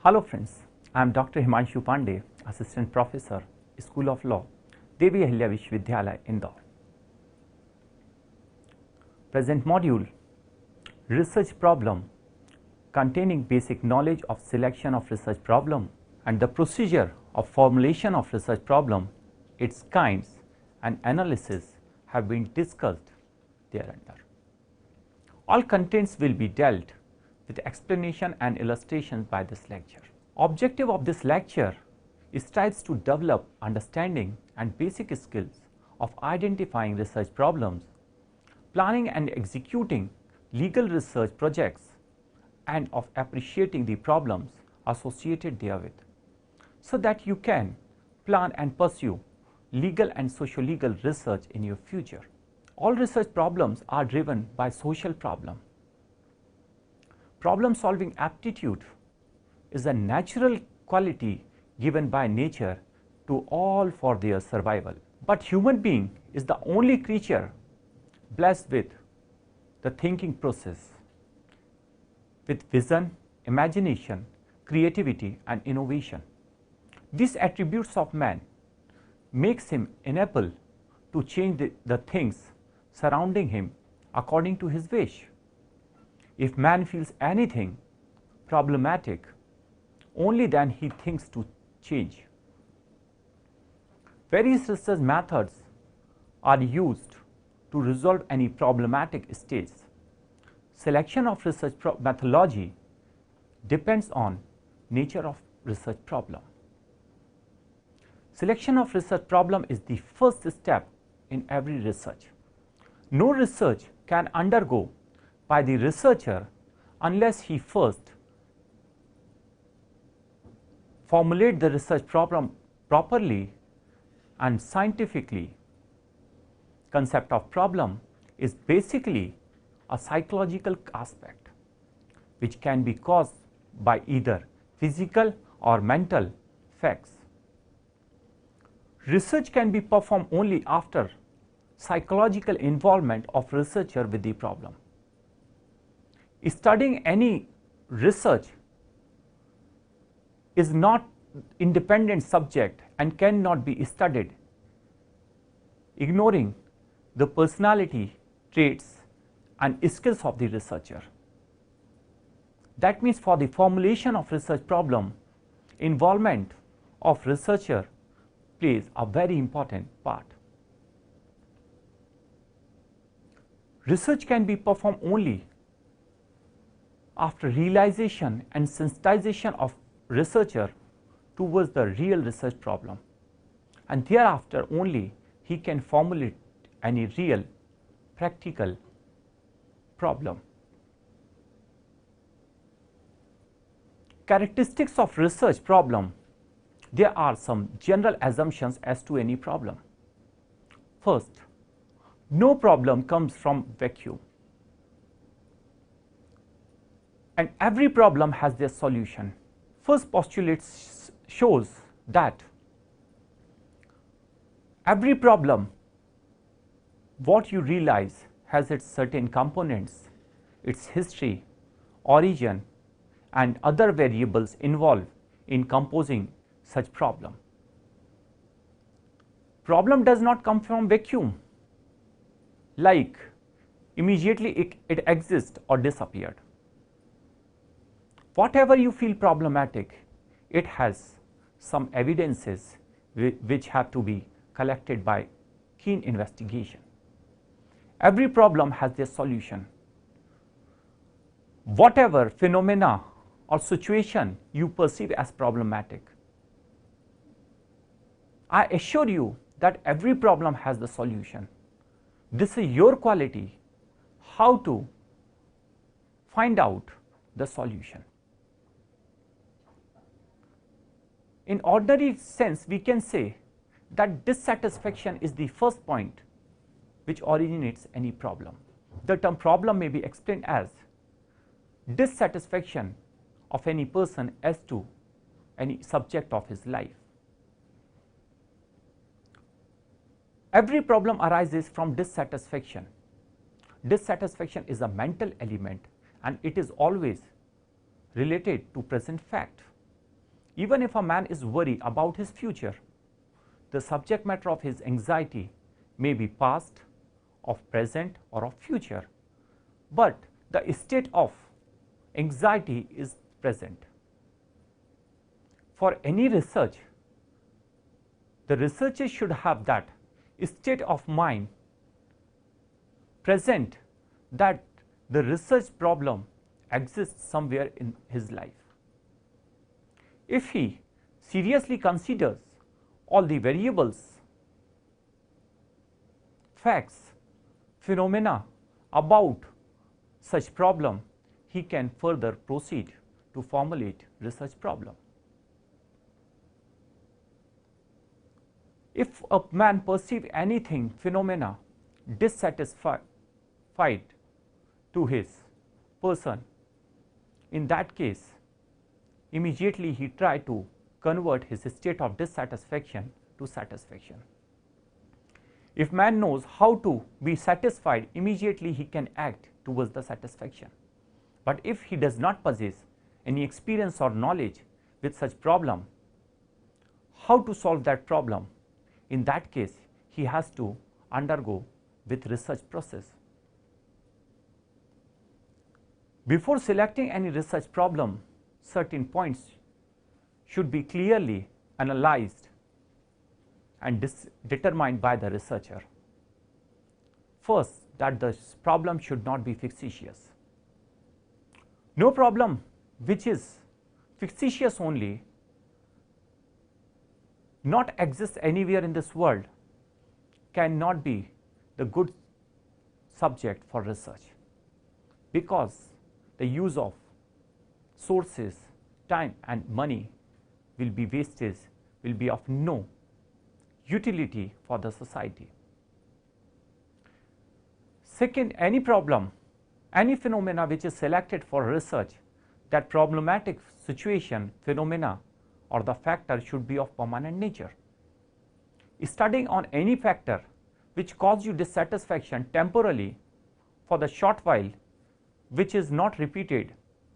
Hello friends, I am Dr. Himanshu Pandey, Assistant Professor, School of Law, Devi Ahilya Vishwavidyalaya, Indore. Present module, Research Problem, containing basic knowledge of selection of research problem and the procedure of formulation of research problem, its kinds and analysis have been discussed thereunder. All contents will be dealt with explanation and illustrations by this lecture. Objective of this lecture is strives to develop understanding and basic skills of identifying research problems, planning and executing legal research projects, and of appreciating the problems associated therewith, so that you can plan and pursue legal and socio-legal research in your future. All research problems are driven by social problem. Problem solving aptitude is a natural quality given by nature to all for their survival. But human being is the only creature blessed with the thinking process, with vision, imagination, creativity and innovation. These attributes of man makes him unable to change the things surrounding him according to his wish. If man feels anything problematic, only then he thinks to change. Various research methods are used to resolve any problematic states. Selection of research methodology depends on nature of research problem. Selection of research problem is the first step in every research. No research can undergo by the researcher unless he first formulate the research problem properly and scientifically. Concept of problem is basically a psychological aspect which can be caused by either physical or mental facts. Research can be performed only after psychological involvement of researcher with the problem. Studying any research is not independent subject and cannot be studied ignoring the personality traits and skills of the researcher. That means for the formulation of research problem, involvement of researcher plays a very important part. Research can be performed only after realization and sensitization of researcher towards the real research problem, and thereafter only he can formulate any real practical problem. Characteristics of research problem. There are some general assumptions as to any problem. First, no problem comes from vacuum, and every problem has their solution. First postulate shows that every problem, what you realize, has its certain components, its history, origin and other variables involved in composing such problem. Problem does not come from vacuum, like immediately it exists or disappeared. Whatever you feel problematic, it has some evidences which have to be collected by keen investigation. Every problem has their solution. Whatever phenomena or situation you perceive as problematic, I assure you that every problem has the solution. This is your quality, how to find out the solution. In ordinary sense, we can say that dissatisfaction is the first point which originates any problem. The term problem may be explained as dissatisfaction of any person as to any subject of his life. Every problem arises from dissatisfaction. Dissatisfaction is a mental element and it is always related to present fact. Even if a man is worried about his future, the subject matter of his anxiety may be past, of present, or of future, but the state of anxiety is present. For any research, the researcher should have that state of mind present, that the research problem exists somewhere in his life. If he seriously considers all the variables, facts, phenomena about such problem, he can further proceed to formulate research problem. If a man perceives anything, phenomena, dissatisfied to his person, in that case, immediately he try to convert his state of dissatisfaction to satisfaction. If man knows how to be satisfied, immediately he can act towards the satisfaction. But if he does not possess any experience or knowledge with such problem, how to solve that problem, in that case he has to undergo with research process. Before selecting any research problem, certain points should be clearly analyzed and determined by the researcher. First, that the problem should not be fictitious. No problem which is fictitious only, not exist anywhere in this world, cannot be the good subject for research, because the use of sources, time and money will be wastage, will be of no utility for the society. Second, any problem, any phenomena which is selected for research, that problematic situation, phenomena or the factor should be of permanent nature. Studying on any factor which cause you dissatisfaction temporarily for the short while, which is not repeated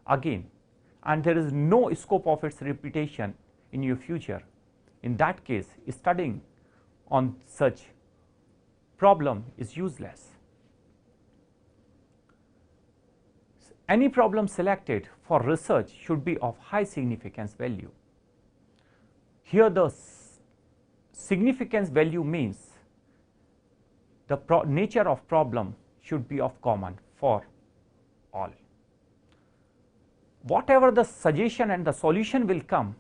again, and there is no scope of its repetition in your future, in that case studying on such problem is useless. Any problem selected for research should be of high significance value. Here the significance value means the nature of problem should be of common for all. Whatever the suggestion and the solution will come,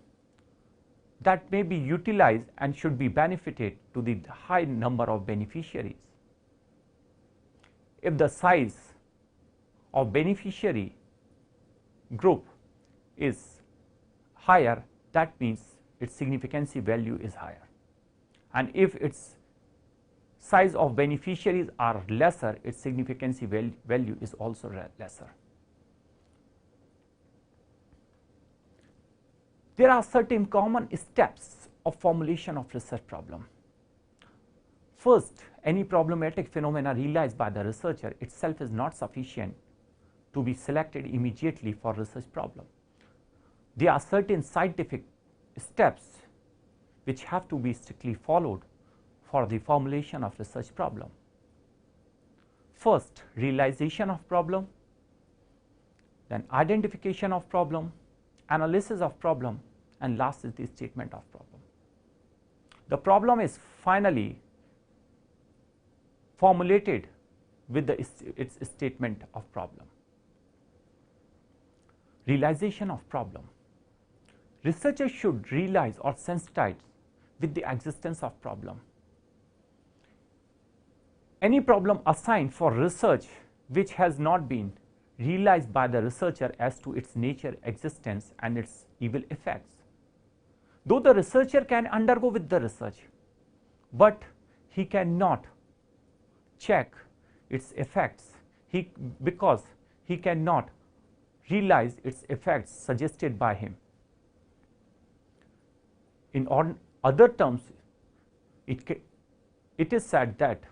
that may be utilized and should be benefited to the high number of beneficiaries. If the size of beneficiary group is higher, that means its significance value is higher, and if its size of beneficiaries are lesser, its significance value is also lesser. There are certain common steps of formulation of research problem. First, any problematic phenomena realized by the researcher itself is not sufficient to be selected immediately for research problem. There are certain scientific steps which have to be strictly followed for the formulation of research problem. First, realization of problem, then identification of problem, analysis of problem, and last is the statement of problem. The problem is finally formulated with its statement of problem. Realization of problem. Researchers should realize or sensitize with the existence of problem. Any problem assigned for research which has not been realized by the researcher as to its nature, existence and its evil effects. Though the researcher can undergo with the research, but he cannot check its effects because he cannot realize its effects suggested by him. In other terms, it is said that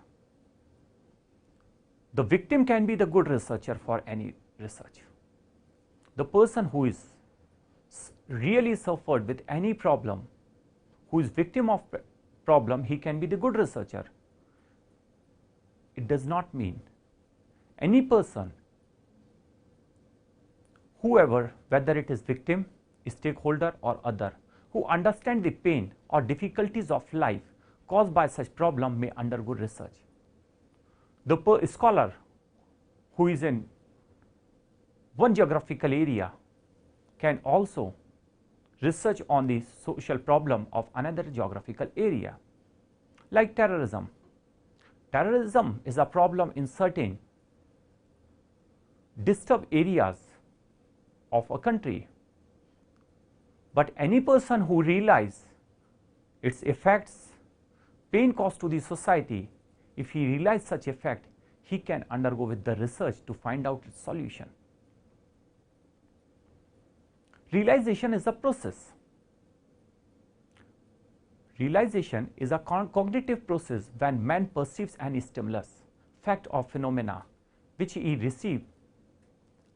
the victim can be the good researcher for any research. The person who is really suffered with any problem, who is victim of problem, he can be the good researcher. It does not mean any person, whoever, whether it is victim, stakeholder or other, who understand the pain or difficulties of life caused by such problem may undergo research. The scholar who is in one geographical area can also research on the social problem of another geographical area. Like terrorism. Terrorism is a problem in certain disturbed areas of a country, but any person who realizes its effects, pain caused to the society, if he realizes such effect, he can undergo with the research to find out its solution. Realization is a process. Realization is a cognitive process when man perceives any stimulus, fact or phenomena which he receives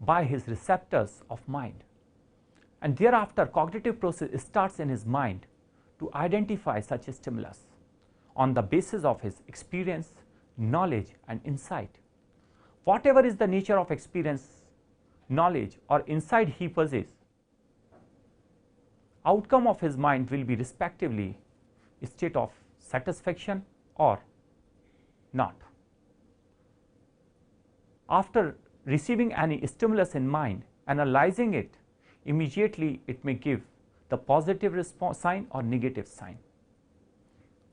by his receptors of mind, and thereafter cognitive process starts in his mind to identify such a stimulus on the basis of his experience, knowledge and insight. Whatever is the nature of experience, knowledge or insight he possesses, outcome of his mind will be respectively a state of satisfaction or not. After receiving any stimulus in mind, analyzing it, immediately it may give the positive response sign or negative sign.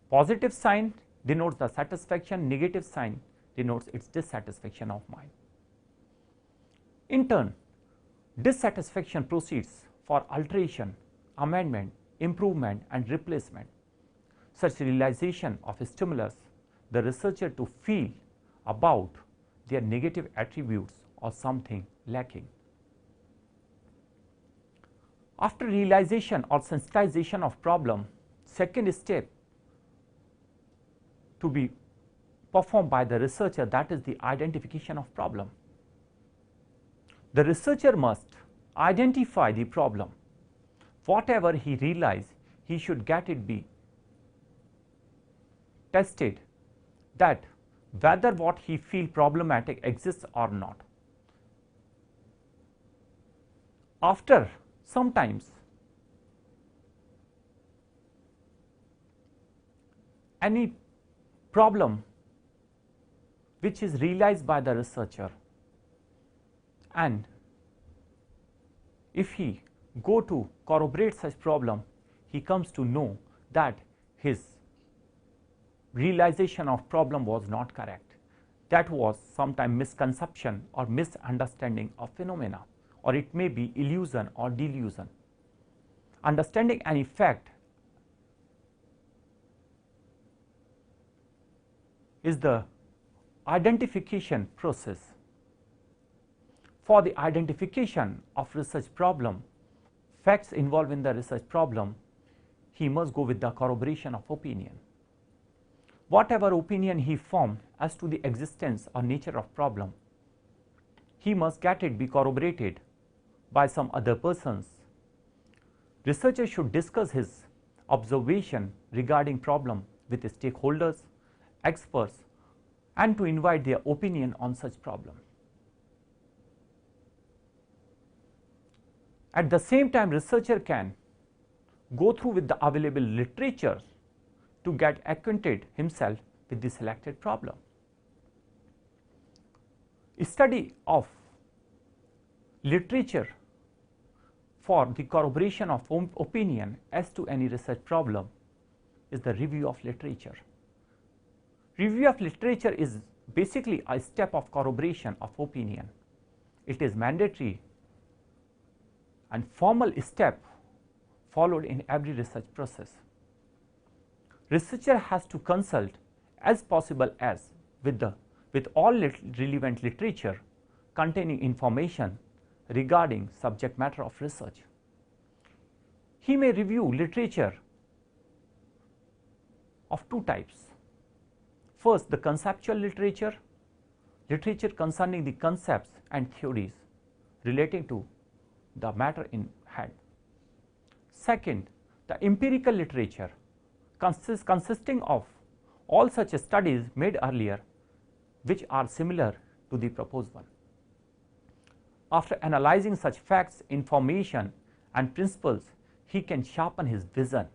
Positive sign denotes the satisfaction, negative sign denotes its dissatisfaction of mind. In turn, dissatisfaction proceeds for alteration, amendment, improvement and replacement. Such realization of a stimulus, the researcher to feel about their negative attributes or something lacking. After realization or sensitization of problem, second step to be performed by the researcher, that is the identification of problem. The researcher must identify the problem. Whatever he realizes, he should get it be tested that whether what he feel problematic exists or not. After sometimes any problem which is realized by the researcher, and if he go to corroborate such problem, he comes to know that his realization of problem was not correct. That was sometime misconception or misunderstanding of phenomena, or it may be illusion or delusion. Understanding any fact is the identification process. For the identification of research problem, facts involved in the research problem, he must go with the corroboration of opinion. Whatever opinion he formed as to the existence or nature of problem, he must get it be corroborated by some other persons. Researcher should discuss his observation regarding problem with stakeholders, experts, and to invite their opinion on such problem. At the same time, researcher can go through with the available literature to get acquainted himself with the selected problem. Study of literature for the corroboration of opinion as to any research problem is the review of literature. Review of literature is basically a step of corroboration of opinion. It is mandatory and formal step followed in every research process. Researcher has to consult as possible as with all relevant literature containing information regarding subject matter of research. He may review literature of two types. First, the conceptual literature, literature concerning the concepts and theories relating to the matter in hand. Second, the empirical literature consisting of all such studies made earlier which are similar to the proposed one. After analyzing such facts, information and principles, he can sharpen his vision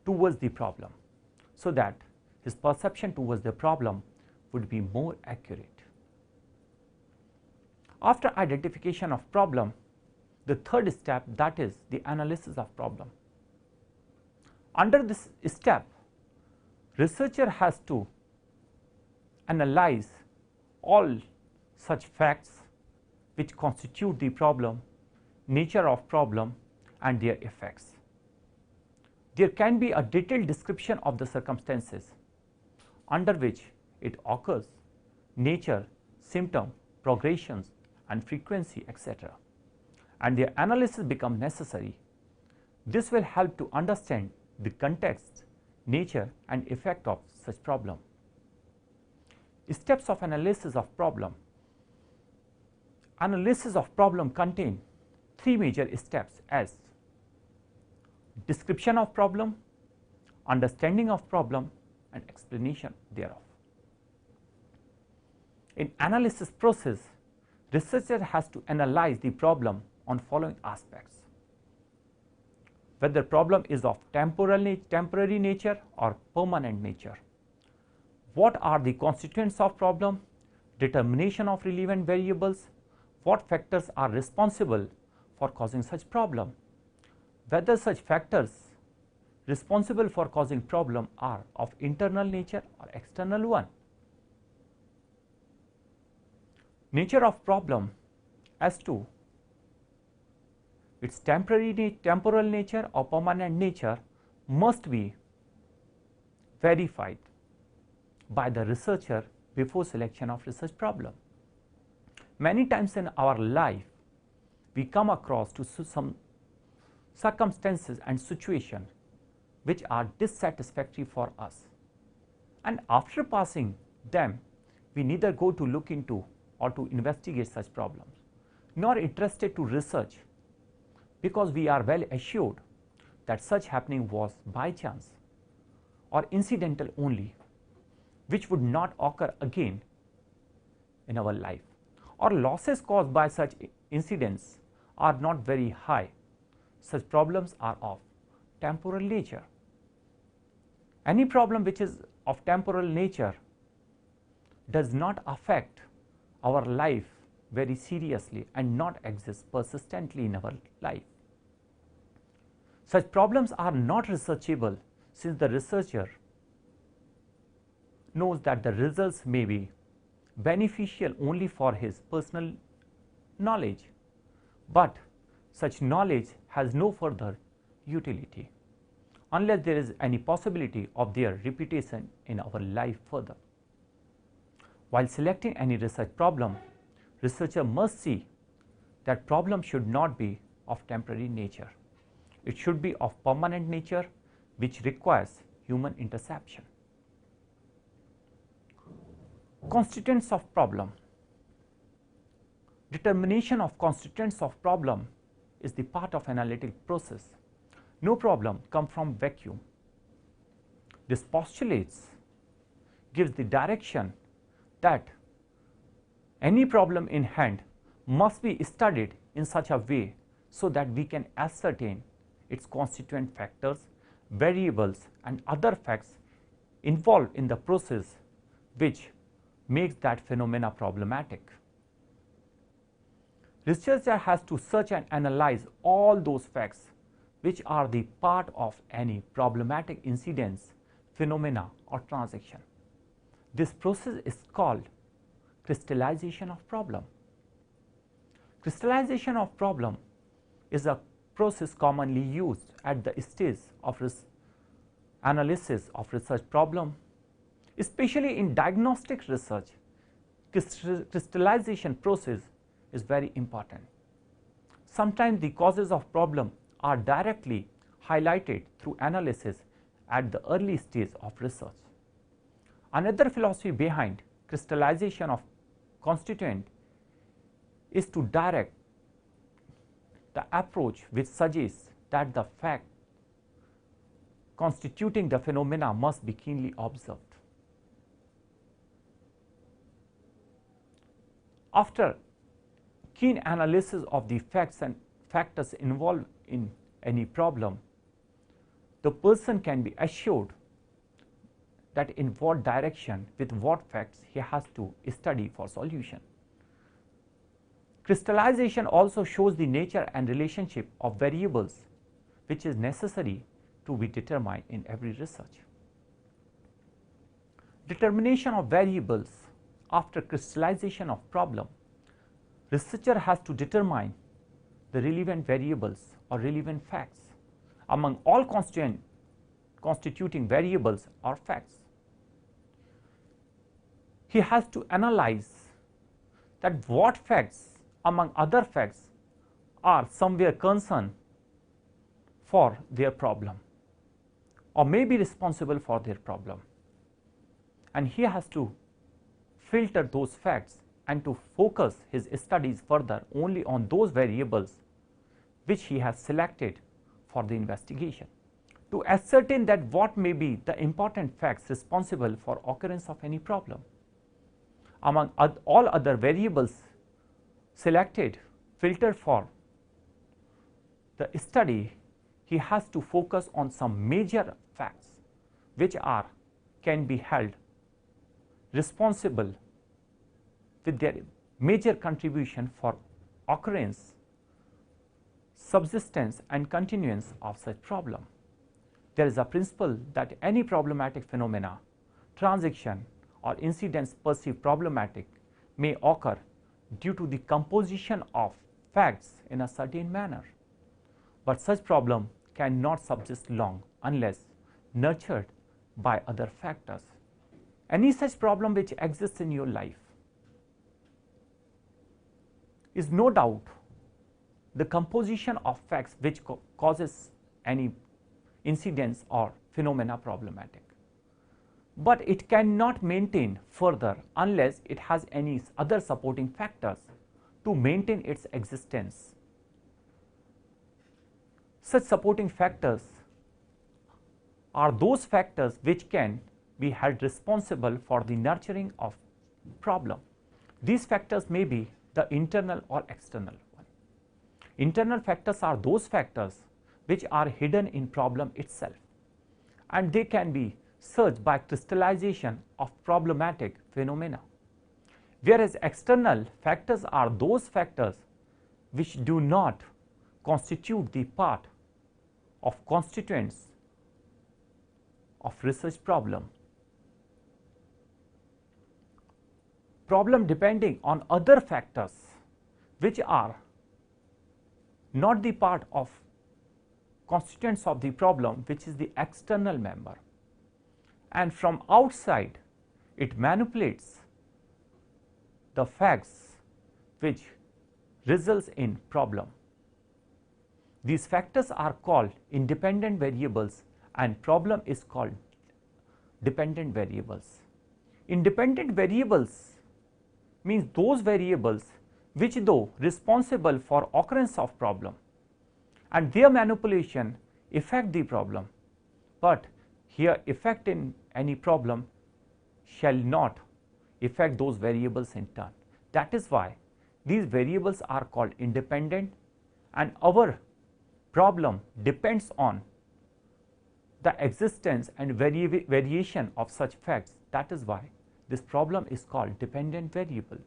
towards the problem so that his perception towards the problem would be more accurate. After identification of problem, the third step, that is the analysis of problem. Under this step, researcher has to analyze all such facts which constitute the problem, nature of problem and their effects. There can be a detailed description of the circumstances under which it occurs, nature, symptom, progressions and frequency, etc. and their analysis become necessary. This will help to understand the context, nature and effect of such problem. Steps of analysis of problem. Analysis of problem contain three major steps as description of problem, understanding of problem and explanation thereof. In analysis process, researcher has to analyze the problem on following aspects: whether problem is of temporary nature or permanent nature, what are the constituents of problem, determination of relevant variables, what factors are responsible for causing such problem, whether such factors responsible for causing problem are of internal nature or external one. Nature of problem as to its temporal nature or permanent nature must be verified by the researcher before selection of research problem. Many times in our life, we come across to some circumstances and situations which are dissatisfactory for us, and after passing them, we neither go to look into or to investigate such problems, nor interested to research, because we are well assured that such happening was by chance or incidental only, which would not occur again in our life, or losses caused by such incidents are not very high. Such problems are of temporal nature. Any problem which is of temporal nature does not affect our life very seriously and not exist persistently in our life. Such problems are not researchable, since the researcher knows that the results may be beneficial only for his personal knowledge, but such knowledge has no further utility unless there is any possibility of their repetition in our life further. While selecting any research problem, researcher must see that problem should not be of temporary nature. It should be of permanent nature, which requires human interception. Constituents of problem. Determination of constituents of problem is the part of analytic process. No problem comes from vacuum. This postulates gives the direction that any problem in hand must be studied in such a way so that we can ascertain its constituent factors, variables and other facts involved in the process which makes that phenomena problematic. Researcher has to search and analyze all those facts which are the part of any problematic incidents, phenomena or transaction. This process is called crystallization of problem. Crystallization of problem is a process commonly used at the stage of analysis of research problem. Especially in diagnostic research, crystallization process is very important. Sometimes the causes of problem are directly highlighted through analysis at the early stage of research. Another philosophy behind crystallization of constituent is to direct the approach which suggests that the fact constituting the phenomena must be keenly observed. After keen analysis of the facts and factors involved in any problem, the person can be assured that in what direction, with what facts he has to study for solution. Crystallization also shows the nature and relationship of variables which is necessary to be determined in every research. Determination of variables after crystallization of problem. Researcher has to determine the relevant variables or relevant facts among all constituting variables or facts. He has to analyze that what facts among other facts are somewhere concerned for their problem or may be responsible for their problem, and he has to filter those facts and to focus his studies further only on those variables which he has selected for the investigation, to ascertain that what may be the important facts responsible for occurrence of any problem. Among all other variables selected, filtered for the study, he has to focus on some major facts which can be held responsible with their major contribution for occurrence, subsistence and continuance of such problem. There is a principle that any problematic phenomena, transaction or incidents perceived problematic may occur due to the composition of facts in a certain manner, but such problem cannot subsist long unless nurtured by other factors. Any such problem which exists in your life is no doubt the composition of facts which causes any incidents or phenomena problematic, but it cannot maintain further unless it has any other supporting factors to maintain its existence. Such supporting factors are those factors which can be held responsible for the nurturing of problem. These factors may be the internal or external one. Internal factors are those factors which are hidden in problem itself, and they can be searched by crystallization of problematic phenomena, whereas external factors are those factors which do not constitute the part of constituents of research problem. Problem depending on other factors which are not the part of constituents of the problem, which is the external member, and from outside it manipulates the facts which results in problem. These factors are called independent variables and problem is called dependent variables. Independent variables means those variables which, though responsible for occurrence of problem and their manipulation affect the problem, but here effect in any problem shall not affect those variables in turn. That is why these variables are called independent, and our problem depends on the existence and variation of such facts. That is why this problem is called dependent variable.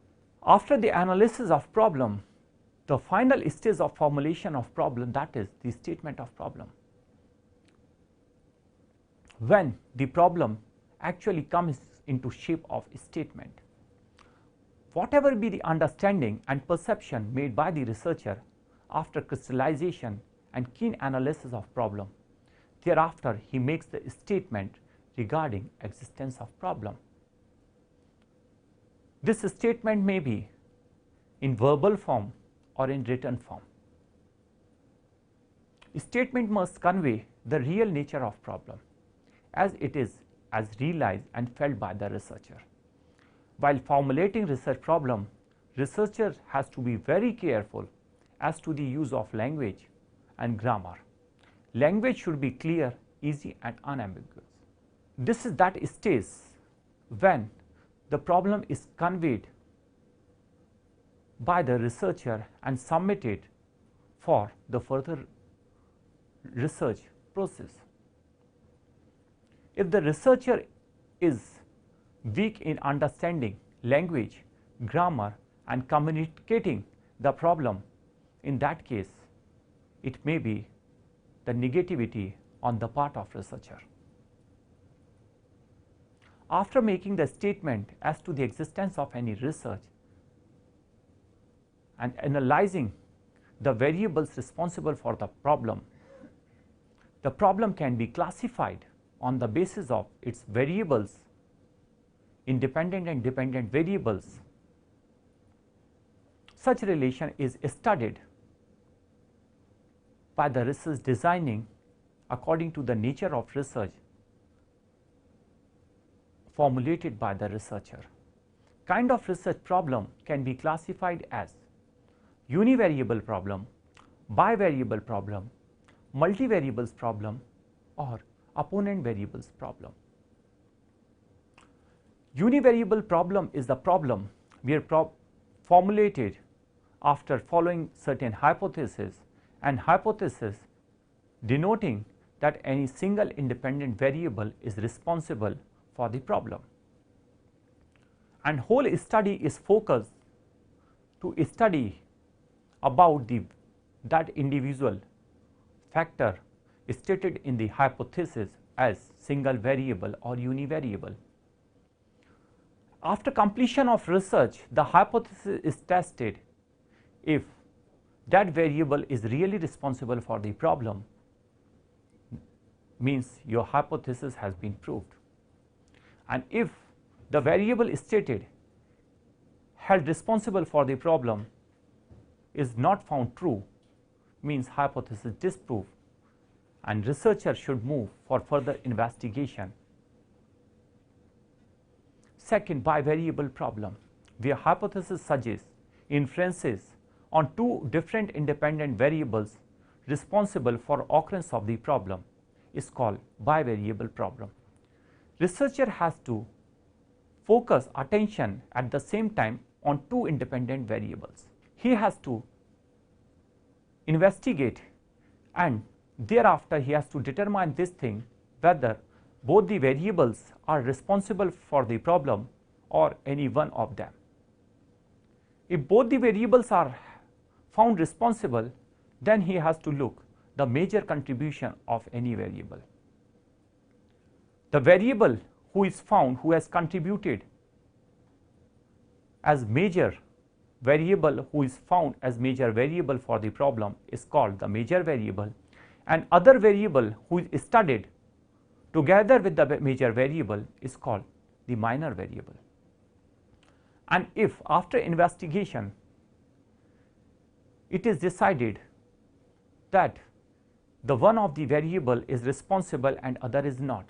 After the analysis of problem, the final stage of formulation of problem, that is the statement of problem. When the problem actually comes into shape of a statement, whatever be the understanding and perception made by the researcher after crystallization and keen analysis of problem, thereafter he makes the statement regarding existence of problem. This statement may be in verbal form or in written form. A statement must convey the real nature of problem as it is as realized and felt by the researcher. While formulating research problem, researcher has to be very careful as to the use of language and grammar, Language should be clear, easy and unambiguous. This is that stage when the problem is conveyed by the researcher and submitted for the further research process. If the researcher is weak in understanding language, grammar and communicating the problem, in that case it may be the negativity on the part of researcher. After making the statement as to the existence of any research and analyzing the variables responsible for the problem can be classified on the basis of its variables, independent and dependent variables. Such relation is studied by the research designing according to the nature of research formulated by the researcher. Kind of research problem can be classified as univariable problem, bivariable problem, multivariables problem or opponent variables problem. Univariable problem is the problem where formulated after following certain hypotheses, and hypothesis denoting that any single independent variable is responsible for the problem. And whole study is focused to study about that individual factor stated in the hypothesis as single variable or univariable. After completion of research, the hypothesis is tested. If that variable is really responsible for the problem, means your hypothesis has been proved. And if the variable stated held responsible for the problem is not found true, means hypothesis disproved, and researcher should move for further investigation. Second, bivariable problem, where hypothesis suggests inferences on two different independent variables responsible for occurrence of the problem, is called bivariable problem. Researcher has to focus attention at the same time on two independent variables. He has to investigate and thereafter he has to determine this thing whether both the variables are responsible for the problem or any one of them. If both the variables are found responsible, then he has to look the major contribution of any variable. The variable who is found who has contributed as major variable, who is found as major variable for the problem, is called the major variable, and other variable who is studied together with the major variable is called the minor variable. And if after investigation it is decided that the one of the variable is responsible and other is not,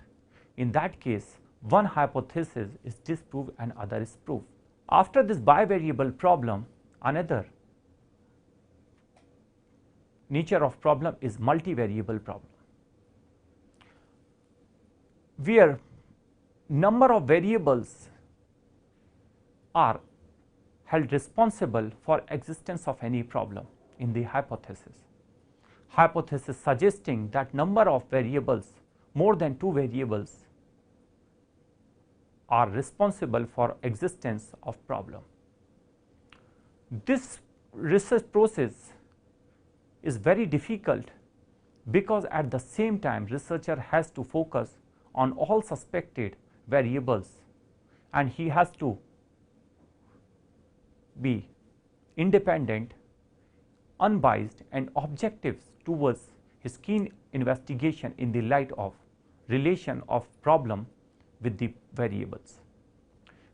in that case one hypothesis is disproved and other is proved. After this bivariable problem, another nature of problem is multivariable problem, where number of variables are held responsible for existence of any problem in the hypothesis. Hypothesis suggesting that number of variables, more than two variables, are responsible for existence of problem. This research process is very difficult because at the same time researcher has to focus on all suspected variables and he has to be independent, unbiased and objective towards his keen investigation in the light of relation of problem with the variables.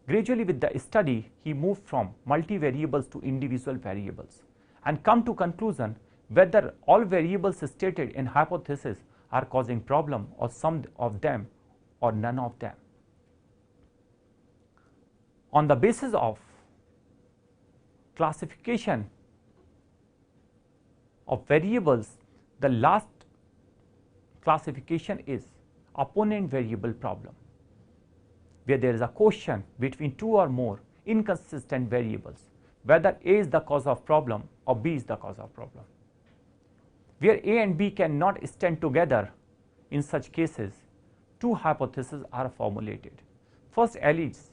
Gradually with the study he moved from multivariables to individual variables and come to conclusion whether all variables stated in hypothesis are causing problem or some of them or none of them. On the basis of classification of variables, the last classification is opponent variable problem, where there is a quotient between two or more inconsistent variables, whether A is the cause of problem or B is the cause of problem. Where A and B cannot stand together, in such cases, two hypotheses are formulated. First alleges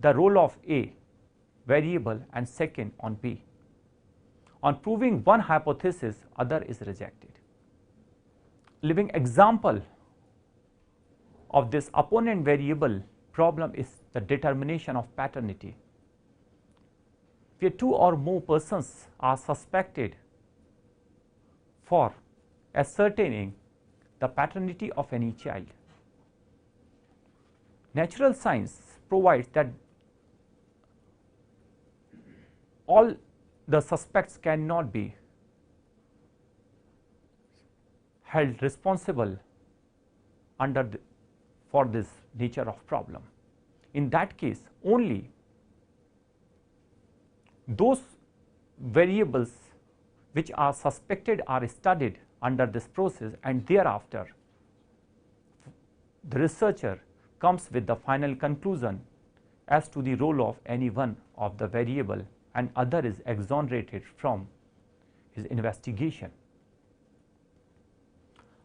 the role of A variable and second on B. On proving one hypothesis, other is rejected. Living example of this opponent variable problem is the determination of paternity, where two or more persons are suspected for ascertaining the paternity of any child. Natural science provides that all the suspects cannot be held responsible for this nature of problem. In that case, only those variables which are suspected are studied under this process, and thereafter the researcher comes with the final conclusion as to the role of any one of the variable, and other is exonerated from his investigation.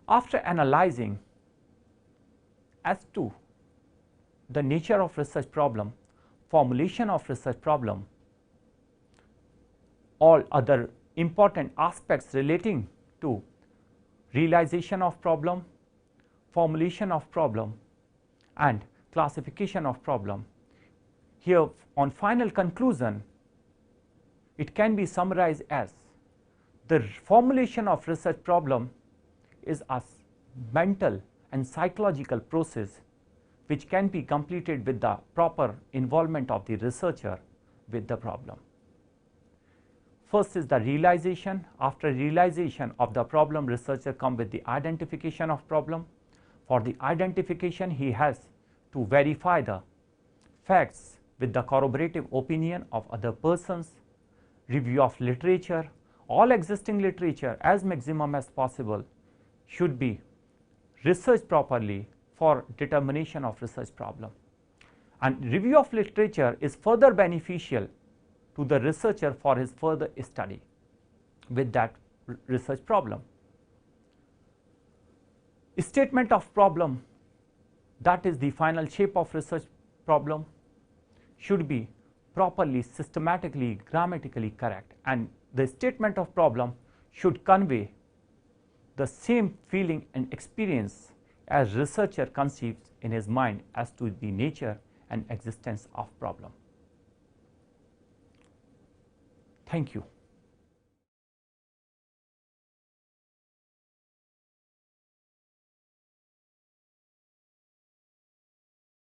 After analyzing as to the nature of research problem, formulation of research problem, all other important aspects relating to realization of problem, formulation of problem, and classification of problem, here on final conclusion, it can be summarized as the formulation of research problem is a mental and psychological process which can be completed with the proper involvement of the researcher with the problem. First is the realization. After realization of the problem, researcher comes with the identification of problem. For the identification, he has to verify the facts with the corroborative opinion of other persons, review of literature. All existing literature as maximum as possible should be researched properly for determination of research problem. And review of literature is further beneficial to the researcher for his further study with that research problem. Statement of problem, that is the final shape of research problem, should be properly, systematically, grammatically correct, and the statement of problem should convey the same feeling and experience as researcher conceives in his mind as to the nature and existence of problem. Thank you.